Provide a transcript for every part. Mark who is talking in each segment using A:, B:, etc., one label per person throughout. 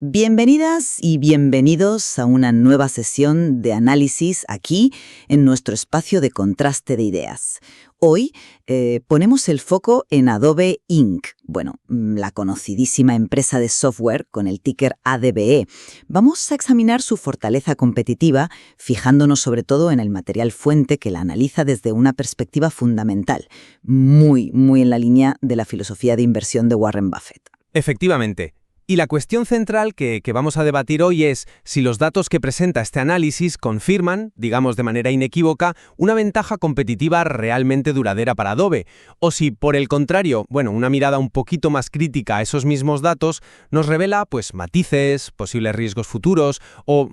A: Bienvenidas y bienvenidos a una nueva sesión de análisis aquí en nuestro espacio de contraste de ideas. Hoy ponemos el foco en Adobe Inc., la conocidísima empresa de software con el ticker ADBE. Vamos a examinar su fortaleza competitiva, fijándonos sobre todo en el material fuente que la analiza desde una perspectiva fundamental, muy en la línea de la filosofía de inversión de Warren Buffett.
B: Efectivamente. Y la cuestión central que vamos a debatir hoy es si los datos que presenta este análisis confirman, digamos de manera inequívoca, una ventaja competitiva realmente duradera para Adobe, o si, por el contrario, una mirada un poquito más crítica a esos mismos datos nos revela, matices, posibles riesgos futuros o,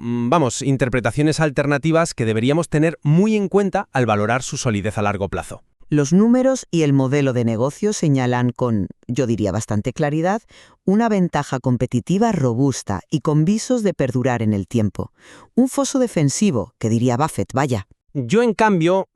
B: interpretaciones alternativas que deberíamos tener muy en cuenta al valorar su solidez a largo plazo.
C: Los números y el modelo de negocio señalan con, yo diría bastante claridad, una ventaja competitiva robusta y con visos de perdurar en el tiempo. Un foso defensivo, que diría Buffett, vaya.
B: Yo, en cambio,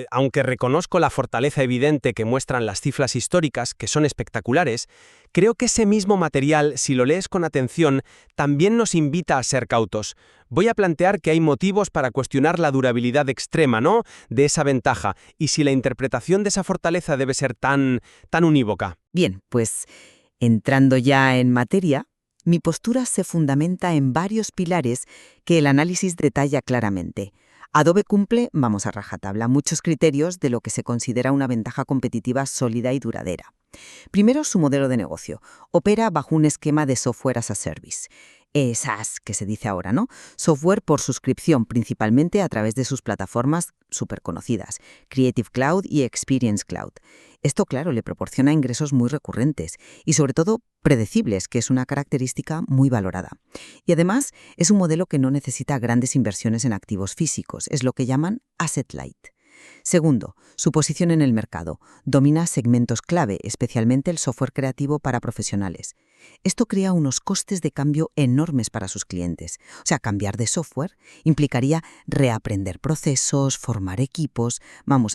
B: aunque reconozco la fortaleza evidente que muestran las cifras históricas, que son espectaculares, creo que ese mismo material, si lo lees con atención, también nos invita a ser cautos. Voy a plantear que hay motivos para cuestionar la durabilidad extrema, de esa ventaja, y si la interpretación de esa fortaleza debe ser tan unívoca.
C: Bien, pues, entrando ya en materia, mi postura se fundamenta en varios pilares que el análisis detalla claramente. Adobe cumple, vamos a rajatabla, muchos criterios de lo que se considera una ventaja competitiva sólida y duradera. Primero, su modelo de negocio. Opera bajo un esquema de software as a service. SaaS, que se dice ahora, ¿no? Software por suscripción, principalmente a través de sus plataformas súper conocidas, Creative Cloud y Experience Cloud. Esto, claro, le proporciona ingresos muy recurrentes y, sobre todo, predecibles, que es una característica muy valorada. Y además, es un modelo que no necesita grandes inversiones en activos físicos, es lo que llaman asset light. Segundo, su posición en el mercado. Domina segmentos clave, especialmente el software creativo para profesionales. Esto crea unos costes de cambio enormes para sus clientes. O sea, cambiar de software implicaría reaprender procesos, formar equipos.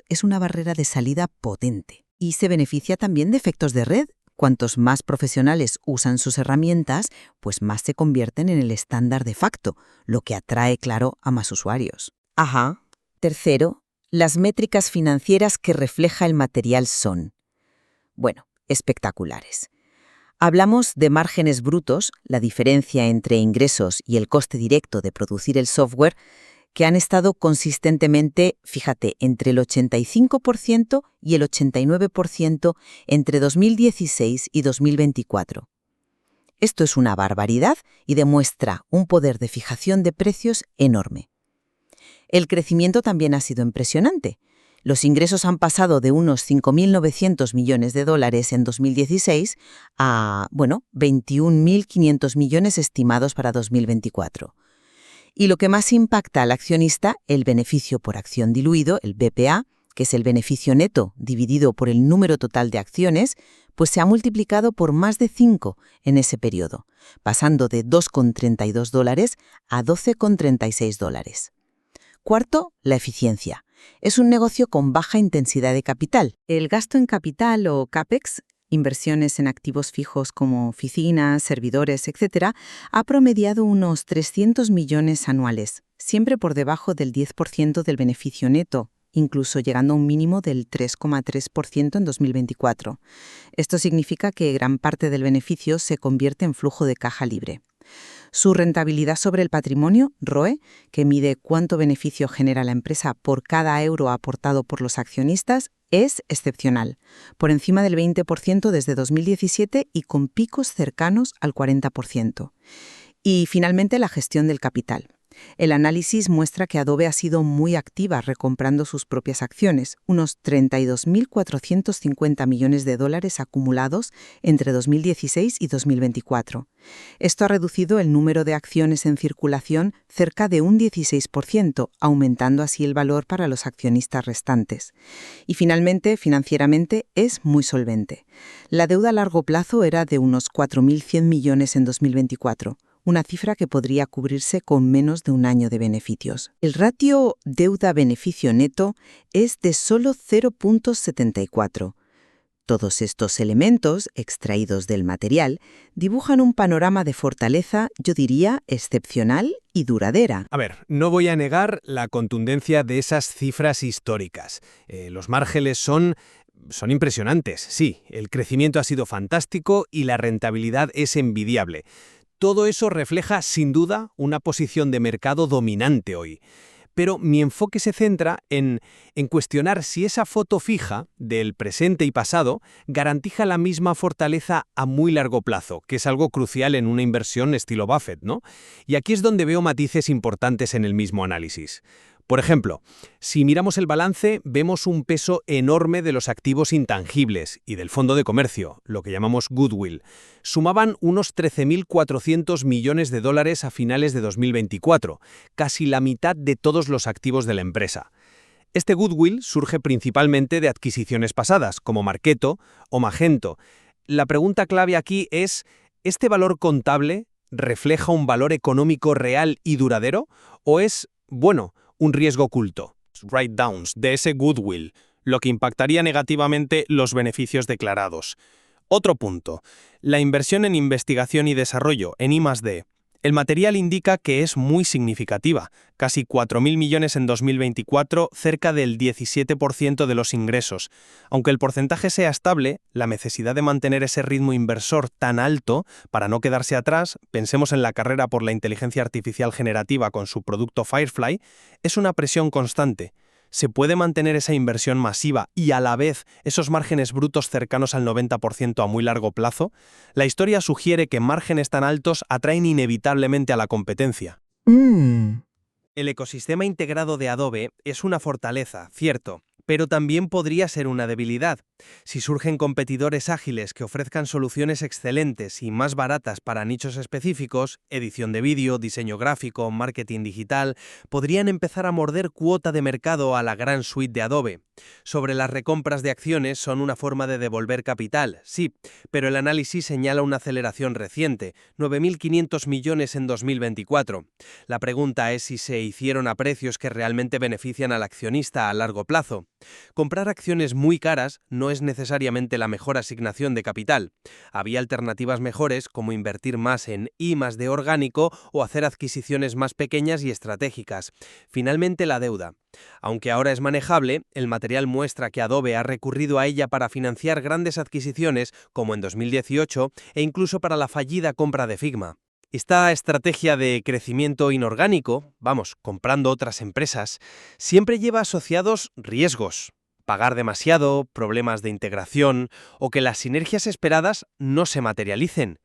C: Es una barrera de salida potente. Y se beneficia también de efectos de red. Cuantos más profesionales usan sus herramientas, pues más se convierten en el estándar de facto, lo que atrae, claro, a más usuarios. Ajá. Tercero, las métricas financieras que refleja el material son, espectaculares. Hablamos de márgenes brutos, la diferencia entre ingresos y el coste directo de producir el software, que han estado consistentemente, fíjate, entre el 85% y el 89% entre 2016 y 2024. Esto es una barbaridad y demuestra un poder de fijación de precios enorme. El crecimiento también ha sido impresionante. Los ingresos han pasado de unos 5.900 millones de dólares en 2016 a, 21.500 millones estimados para 2024. Y lo que más impacta al accionista, el beneficio por acción diluido, el BPA, que es el beneficio neto dividido por el número total de acciones, pues se ha multiplicado por más de 5 en ese periodo, pasando de $2,32 a $12,36. Cuarto, la eficiencia. Es un negocio con baja intensidad de capital. El gasto en capital o CAPEX, inversiones en activos fijos como oficinas, servidores, etc., ha promediado unos 300 millones anuales, siempre por debajo del 10% del beneficio neto, incluso llegando a un mínimo del 3,3% en 2024. Esto significa que gran parte del beneficio se convierte en flujo de caja libre. Su rentabilidad sobre el patrimonio, ROE, que mide cuánto beneficio genera la empresa por cada euro aportado por los accionistas, es excepcional, por encima del 20% desde 2017 y con picos cercanos al 40%. Y finalmente, la gestión del capital. El análisis muestra que Adobe ha sido muy activa recomprando sus propias acciones, unos 32.450 millones de dólares acumulados entre 2016 y 2024. Esto ha reducido el número de acciones en circulación cerca de un 16%, aumentando así el valor para los accionistas restantes. Y finalmente, financieramente, es muy solvente. La deuda a largo plazo era de unos 4.100 millones en 2024. Una cifra que podría cubrirse con menos de un año de beneficios. El ratio deuda-beneficio neto es de solo 0,74. Todos estos elementos, extraídos del material, dibujan un panorama de fortaleza, yo diría, excepcional y duradera.
B: A ver, no voy a negar la contundencia de esas cifras históricas. Los márgenes son impresionantes, sí, el crecimiento ha sido fantástico y la rentabilidad es envidiable. Todo eso refleja, sin duda, una posición de mercado dominante hoy. Pero mi enfoque se centra en cuestionar si esa foto fija del presente y pasado garantiza la misma fortaleza a muy largo plazo, que es algo crucial en una inversión estilo Buffett, ¿no? Y aquí es donde veo matices importantes en el mismo análisis. Por ejemplo, si miramos el balance, vemos un peso enorme de los activos intangibles y del fondo de comercio, lo que llamamos goodwill. Sumaban unos 13.400 millones de dólares a finales de 2024, casi la mitad de todos los activos de la empresa. Este goodwill surge principalmente de adquisiciones pasadas, como Marketo o Magento. La pregunta clave aquí es, ¿este valor contable refleja un valor económico real y duradero? ¿O es, un riesgo oculto?
D: Write-downs de ese goodwill, lo que impactaría negativamente los beneficios declarados. Otro punto, la inversión en investigación y desarrollo, en I+D. El material indica que es muy significativa, casi 4.000 millones en 2024, cerca del 17% de los ingresos. Aunque el porcentaje sea estable, la necesidad de mantener ese ritmo inversor tan alto para no quedarse atrás, pensemos en la carrera por la inteligencia artificial generativa con su producto Firefly, es una presión constante. ¿Se puede mantener esa inversión masiva y a la vez esos márgenes brutos cercanos al 90% a muy largo plazo? La historia sugiere que márgenes tan altos atraen inevitablemente a la competencia. El ecosistema integrado de Adobe es una fortaleza, cierto, pero también podría ser una debilidad. Si surgen competidores ágiles que ofrezcan soluciones excelentes y más baratas para nichos específicos, edición de vídeo, diseño gráfico, marketing digital, podrían empezar a morder cuota de mercado a la gran suite de Adobe. Sobre las recompras de acciones son una forma de devolver capital, sí, pero el análisis señala una aceleración reciente, 9.500 millones en 2024. La pregunta es si se hicieron a precios que realmente benefician al accionista a largo plazo. Comprar acciones muy caras no es necesariamente la mejor asignación de capital. Había alternativas mejores como invertir más en I+D orgánico o hacer adquisiciones más pequeñas y estratégicas. Finalmente, la deuda. Aunque ahora es manejable, el material muestra que Adobe ha recurrido a ella para financiar grandes adquisiciones como en 2018 e incluso para la fallida compra de Figma. Esta estrategia de crecimiento inorgánico, comprando otras empresas, siempre lleva asociados riesgos. Pagar demasiado, problemas de integración o que las sinergias esperadas no se materialicen.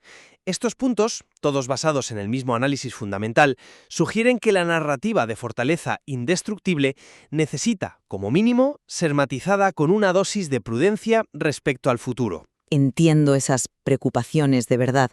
D: Estos puntos, todos basados en el mismo análisis fundamental, sugieren que la narrativa de fortaleza indestructible necesita, como mínimo, ser matizada con una dosis de prudencia respecto al futuro.
C: Entiendo esas preocupaciones de verdad,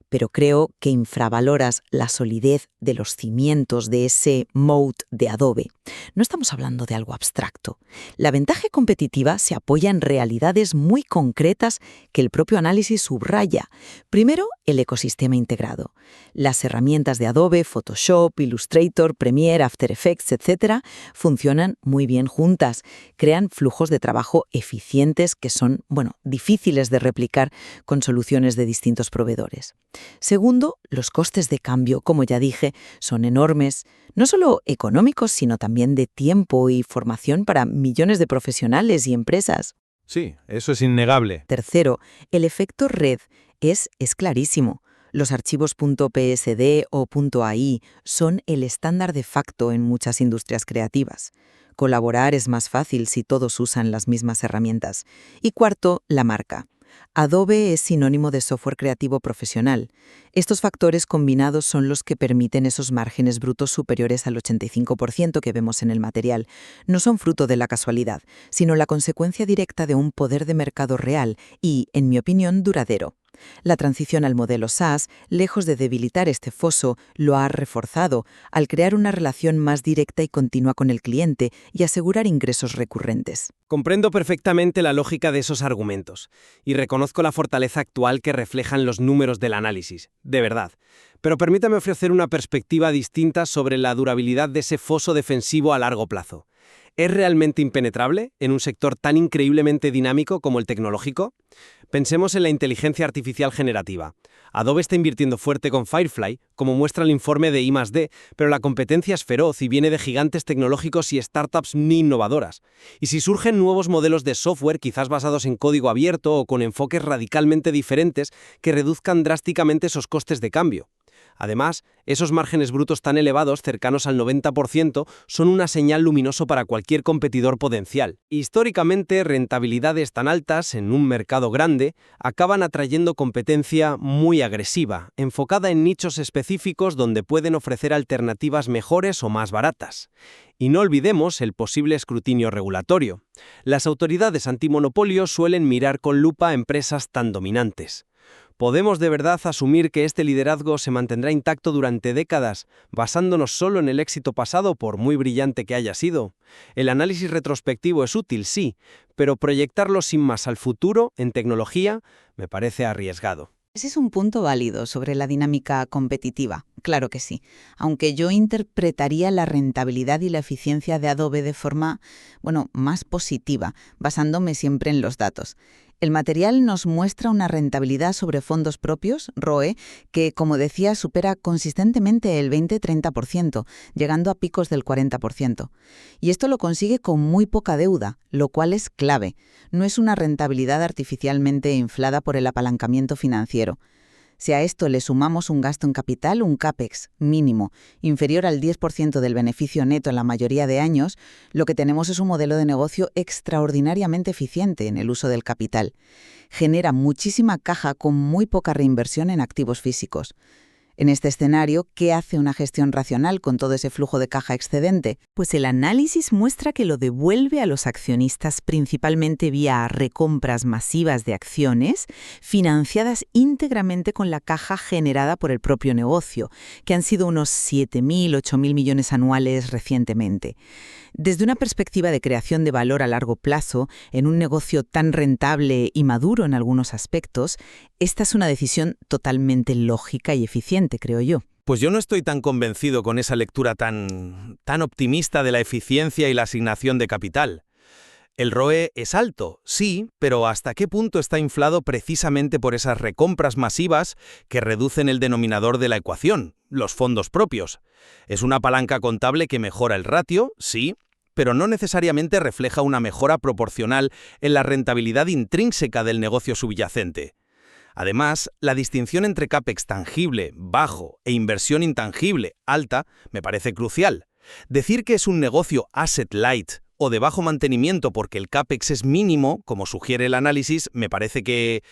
C: pero creo que infravaloras la solidez de los cimientos de ese moat de Adobe. No estamos hablando de algo abstracto. La ventaja competitiva se apoya en realidades muy concretas que el propio análisis subraya. Primero, el ecosistema integrado. Las herramientas de Adobe, Photoshop, Illustrator, Premiere, After Effects, etc., funcionan muy bien juntas. Crean flujos de trabajo eficientes que son, difíciles de replicar con soluciones de distintos proveedores. Segundo, los costes de cambio, como ya dije, son enormes, no solo económicos, sino también de tiempo y formación para millones de profesionales y empresas.
B: Sí, eso es innegable.
C: Tercero, el efecto red es clarísimo. Los archivos .psd o .ai son el estándar de facto en muchas industrias creativas. Colaborar es más fácil si todos usan las mismas herramientas. Y cuarto, la marca. Adobe es sinónimo de software creativo profesional. Estos factores combinados son los que permiten esos márgenes brutos superiores al 85% que vemos en el material. No son fruto de la casualidad, sino la consecuencia directa de un poder de mercado real y, en mi opinión, duradero. La transición al modelo SaaS, lejos de debilitar este foso, lo ha reforzado al crear una relación más directa y continua con el cliente y asegurar ingresos recurrentes.
B: Comprendo perfectamente la lógica de esos argumentos y reconozco la fortaleza actual que reflejan los números del análisis, de verdad. Pero permítame ofrecer una perspectiva distinta sobre la durabilidad de ese foso defensivo a largo plazo. ¿Es realmente impenetrable en un sector tan increíblemente dinámico como el tecnológico? Pensemos en la inteligencia artificial generativa. Adobe está invirtiendo fuerte con Firefly, como muestra el informe de I+D, pero la competencia es feroz y viene de gigantes tecnológicos y startups muy innovadoras. Y si surgen nuevos modelos de software, quizás basados en código abierto o con enfoques radicalmente diferentes, que reduzcan drásticamente esos costes de cambio. Además, esos márgenes brutos tan elevados, cercanos al 90%, son una señal luminosa para cualquier competidor potencial. Históricamente, rentabilidades tan altas en un mercado grande acaban atrayendo competencia muy agresiva, enfocada en nichos específicos donde pueden ofrecer alternativas mejores o más baratas. Y no olvidemos el posible escrutinio regulatorio. Las autoridades antimonopolio suelen mirar con lupa a empresas tan dominantes. ¿Podemos de verdad asumir que este liderazgo se mantendrá intacto durante décadas, basándonos solo en el éxito pasado por muy brillante que haya sido? El análisis retrospectivo es útil, sí, pero proyectarlo sin más al futuro, en tecnología, me parece arriesgado.
C: Ese es un punto válido sobre la dinámica competitiva, claro que sí, aunque yo interpretaría la rentabilidad y la eficiencia de Adobe de forma, más positiva, basándome siempre en los datos. El material nos muestra una rentabilidad sobre fondos propios, ROE, que, como decía, supera consistentemente el 20-30%, llegando a picos del 40%. Y esto lo consigue con muy poca deuda, lo cual es clave. No es una rentabilidad artificialmente inflada por el apalancamiento financiero. Si a esto le sumamos un gasto en capital, un CAPEX mínimo, inferior al 10% del beneficio neto en la mayoría de años, lo que tenemos es un modelo de negocio extraordinariamente eficiente en el uso del capital. Genera muchísima caja con muy poca reinversión en activos físicos. En este escenario, ¿qué hace una gestión racional con todo ese flujo de caja excedente? Pues el análisis muestra que lo devuelve a los accionistas principalmente vía recompras masivas de acciones, financiadas íntegramente con la caja generada por el propio negocio, que han sido unos 7.000, 8.000 millones anuales recientemente. Desde una perspectiva de creación de valor a largo plazo, en un negocio tan rentable y maduro en algunos aspectos, esta es una decisión totalmente lógica y eficiente, creo yo.
D: Pues yo no estoy tan convencido con esa lectura tan optimista de la eficiencia y la asignación de capital. El ROE es alto, sí, pero ¿hasta qué punto está inflado precisamente por esas recompras masivas que reducen el denominador de la ecuación, los fondos propios? Es una palanca contable que mejora el ratio, sí, pero no necesariamente refleja una mejora proporcional en la rentabilidad intrínseca del negocio subyacente. Además, la distinción entre CAPEX tangible, bajo, e inversión intangible, alta, me parece crucial. Decir que es un negocio asset light o de bajo mantenimiento porque el CAPEX es mínimo, como sugiere el análisis, me parece que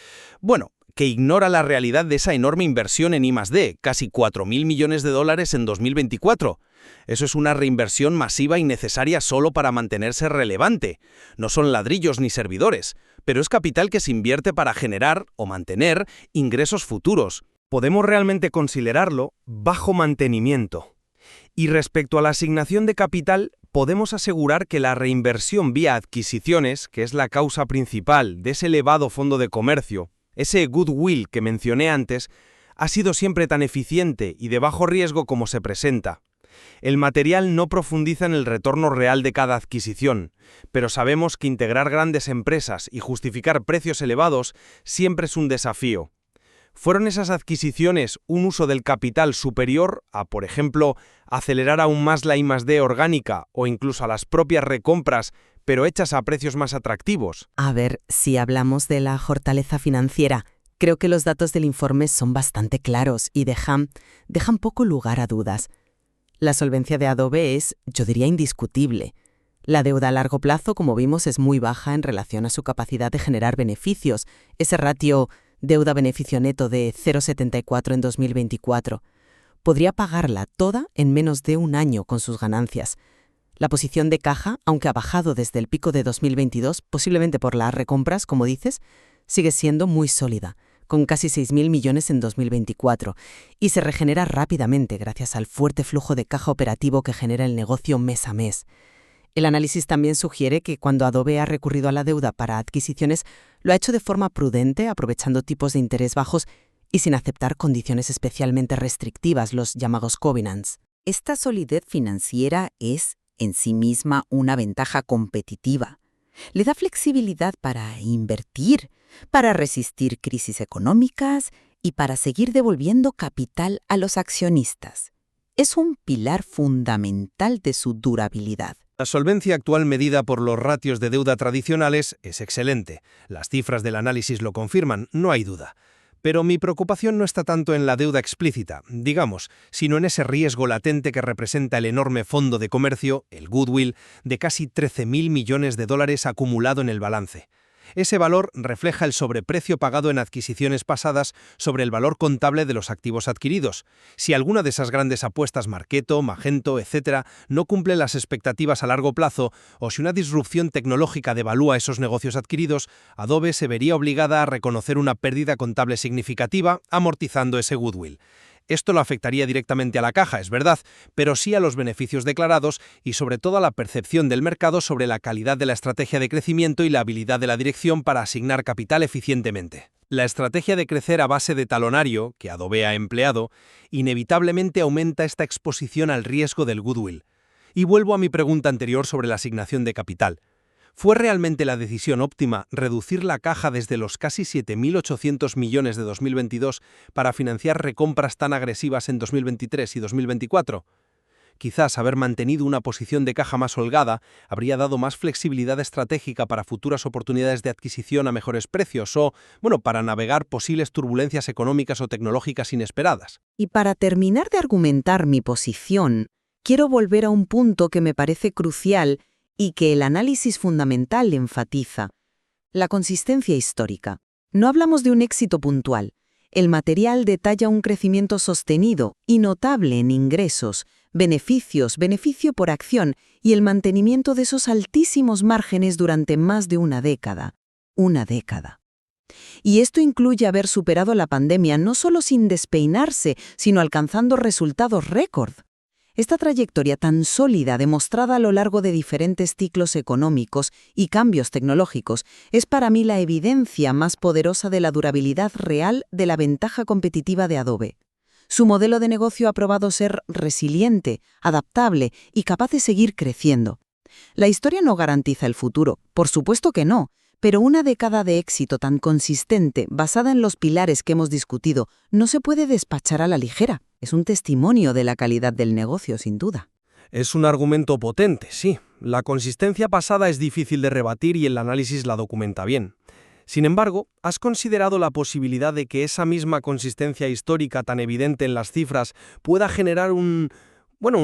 D: ignora la realidad de esa enorme inversión en I+D, casi 4.000 millones de dólares en 2024. Eso es una reinversión masiva y necesaria solo para mantenerse relevante. No son ladrillos ni servidores, pero es capital que se invierte para generar o mantener ingresos futuros. Podemos realmente considerarlo bajo mantenimiento. Y respecto a la asignación de capital, podemos asegurar que la reinversión vía adquisiciones, que es la causa principal de ese elevado fondo de comercio, ese goodwill que mencioné antes, ha sido siempre tan eficiente y de bajo riesgo como se presenta. El material no profundiza en el retorno real de cada adquisición, pero sabemos que integrar grandes empresas y justificar precios elevados siempre es un desafío. ¿Fueron esas adquisiciones un uso del capital superior a, por ejemplo, acelerar aún más la I+D orgánica o incluso a las propias recompras, pero hechas a precios más atractivos?
C: A ver, si hablamos de la fortaleza financiera, creo que los datos del informe son bastante claros y dejan poco lugar a dudas. La solvencia de Adobe es, yo diría, indiscutible. La deuda a largo plazo, como vimos, es muy baja en relación a su capacidad de generar beneficios. Ese ratio deuda-beneficio neto de 0,74 en 2024. Podría pagarla toda en menos de un año con sus ganancias. La posición de caja, aunque ha bajado desde el pico de 2022, posiblemente por las recompras, como dices, sigue siendo muy sólida, con casi 6.000 millones en 2024, y se regenera rápidamente gracias al fuerte flujo de caja operativo que genera el negocio mes a mes. El análisis también sugiere que cuando Adobe ha recurrido a la deuda para adquisiciones, lo ha hecho de forma prudente, aprovechando tipos de interés bajos y sin aceptar condiciones especialmente restrictivas, los llamados covenants. Esta solidez financiera es en sí misma una ventaja competitiva. Le da flexibilidad para invertir, para resistir crisis económicas y para seguir devolviendo capital a los accionistas. Es un pilar fundamental de su durabilidad.
E: La solvencia actual medida por los ratios de deuda tradicionales es excelente. Las cifras del análisis lo confirman, no hay duda. Pero mi preocupación no está tanto en la deuda explícita, digamos, sino en ese riesgo latente que representa el enorme fondo de comercio, el goodwill, de casi 13.000 millones de dólares acumulado en el balance. Ese valor refleja el sobreprecio pagado en adquisiciones pasadas sobre el valor contable de los activos adquiridos. Si alguna de esas grandes apuestas Marketo, Magento, etc., no cumple las expectativas a largo plazo, o si una disrupción tecnológica devalúa esos negocios adquiridos, Adobe se vería obligada a reconocer una pérdida contable significativa, amortizando ese goodwill. Esto lo afectaría directamente a la caja, es verdad, pero sí a los beneficios declarados y sobre todo a la percepción del mercado sobre la calidad de la estrategia de crecimiento y la habilidad de la dirección para asignar capital eficientemente. La estrategia de crecer a base de talonario, que Adobe ha empleado, inevitablemente aumenta esta exposición al riesgo del goodwill. Y vuelvo a mi pregunta anterior sobre la asignación de capital. ¿Fue realmente la decisión óptima reducir la caja desde los casi 7.800 millones de 2022 para financiar recompras tan agresivas en 2023 y 2024? Quizás haber mantenido una posición de caja más holgada habría dado más flexibilidad estratégica para futuras oportunidades de adquisición a mejores precios o, para navegar posibles turbulencias económicas o tecnológicas inesperadas.
C: Y para terminar de argumentar mi posición, quiero volver a un punto que me parece crucial y que el análisis fundamental enfatiza: la consistencia histórica. No hablamos de un éxito puntual. El material detalla un crecimiento sostenido y notable en ingresos, beneficios, beneficio por acción y el mantenimiento de esos altísimos márgenes durante más de una década. Una década. Y esto incluye haber superado la pandemia no solo sin despeinarse, sino alcanzando resultados récord. Esta trayectoria tan sólida, demostrada a lo largo de diferentes ciclos económicos y cambios tecnológicos, es para mí la evidencia más poderosa de la durabilidad real de la ventaja competitiva de Adobe. Su modelo de negocio ha probado ser resiliente, adaptable y capaz de seguir creciendo. La historia no garantiza el futuro, por supuesto que no, pero una década de éxito tan consistente, basada en los pilares que hemos discutido, no se puede despachar a la ligera. Es un testimonio de la calidad del negocio, sin duda.
E: Es un argumento potente, sí. La consistencia pasada es difícil de rebatir y el análisis la documenta bien. Sin embargo, ¿has considerado la posibilidad de que esa misma consistencia histórica tan evidente en las cifras pueda generar un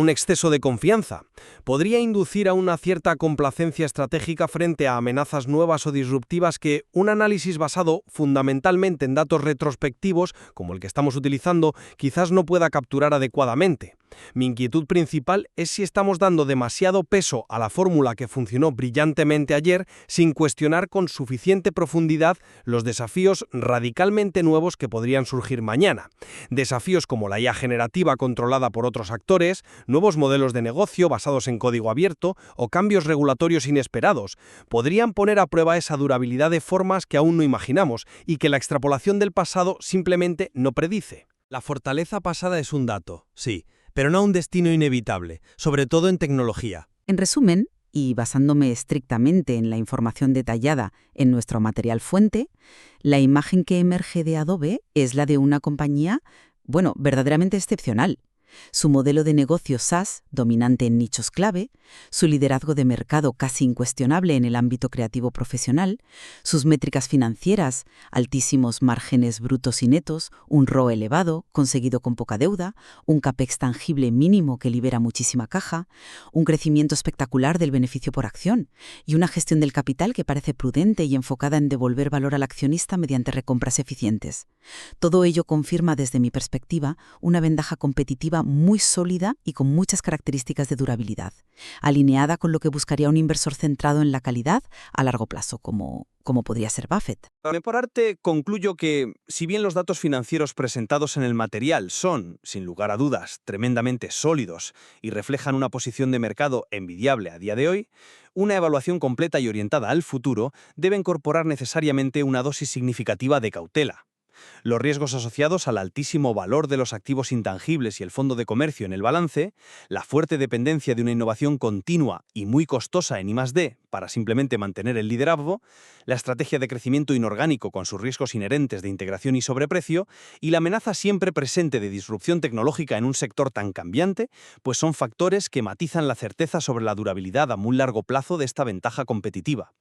E: exceso de confianza? Podría inducir a una cierta complacencia estratégica frente a amenazas nuevas o disruptivas que un análisis basado fundamentalmente en datos retrospectivos, como el que estamos utilizando, quizás no pueda capturar adecuadamente. Mi inquietud principal es si estamos dando demasiado peso a la fórmula que funcionó brillantemente ayer sin cuestionar con suficiente profundidad los desafíos radicalmente nuevos que podrían surgir mañana. Desafíos como la IA generativa controlada por otros actores, nuevos modelos de negocio basados en código abierto o cambios regulatorios inesperados podrían poner a prueba esa durabilidad de formas que aún no imaginamos y que la extrapolación del pasado simplemente no predice. La fortaleza pasada es un dato, sí, pero no un destino inevitable, sobre todo en tecnología.
C: En resumen, y basándome estrictamente en la información detallada en nuestro material fuente, la imagen que emerge de Adobe es la de una compañía, verdaderamente excepcional. Su modelo de negocio SaaS, dominante en nichos clave, su liderazgo de mercado casi incuestionable en el ámbito creativo profesional, sus métricas financieras, altísimos márgenes brutos y netos, un ROE elevado, conseguido con poca deuda, un CAPEX tangible mínimo que libera muchísima caja, un crecimiento espectacular del beneficio por acción y una gestión del capital que parece prudente y enfocada en devolver valor al accionista mediante recompras eficientes. Todo ello confirma desde mi perspectiva una ventaja competitiva muy sólida y con muchas características de durabilidad, alineada con lo que buscaría un inversor centrado en la calidad a largo plazo, como podría ser Buffett.
E: Mi parte, concluyo que, si bien los datos financieros presentados en el material son, sin lugar a dudas, tremendamente sólidos y reflejan una posición de mercado envidiable a día de hoy, una evaluación completa y orientada al futuro debe incorporar necesariamente una dosis significativa de cautela. Los riesgos asociados al altísimo valor de los activos intangibles y el fondo de comercio en el balance, la fuerte dependencia de una innovación continua y muy costosa en I+D para simplemente mantener el liderazgo, la estrategia de crecimiento inorgánico con sus riesgos inherentes de integración y sobreprecio, y la amenaza siempre presente de disrupción tecnológica en un sector tan cambiante, pues son factores que matizan la certeza sobre la durabilidad a muy largo plazo de esta ventaja competitiva.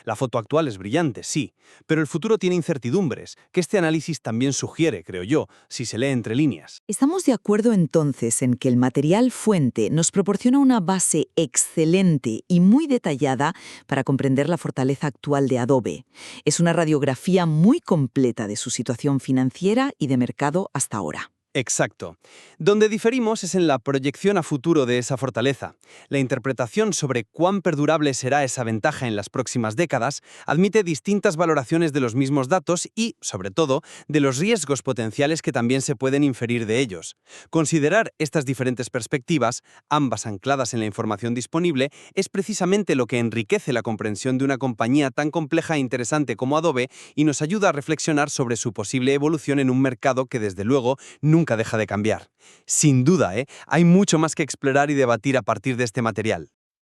E: La foto actual es brillante, sí, pero el futuro tiene incertidumbres, que este análisis también sugiere, creo yo, si se lee entre líneas.
C: Estamos de acuerdo entonces en que el material fuente nos proporciona una base excelente y muy detallada para comprender la fortaleza actual de Adobe. Es una radiografía muy completa de su situación financiera y de mercado hasta ahora.
E: Exacto. Donde diferimos es en la proyección a futuro de esa fortaleza. La interpretación sobre cuán perdurable será esa ventaja en las próximas décadas admite distintas valoraciones de los mismos datos y, sobre todo, de los riesgos potenciales que también se pueden inferir de ellos. Considerar estas diferentes perspectivas, ambas ancladas en la información disponible, es precisamente lo que enriquece la comprensión de una compañía tan compleja e interesante como Adobe y nos ayuda a reflexionar sobre su posible evolución en un mercado que, desde luego, nunca deja de cambiar. Sin duda, hay mucho más que explorar y debatir a partir de este material.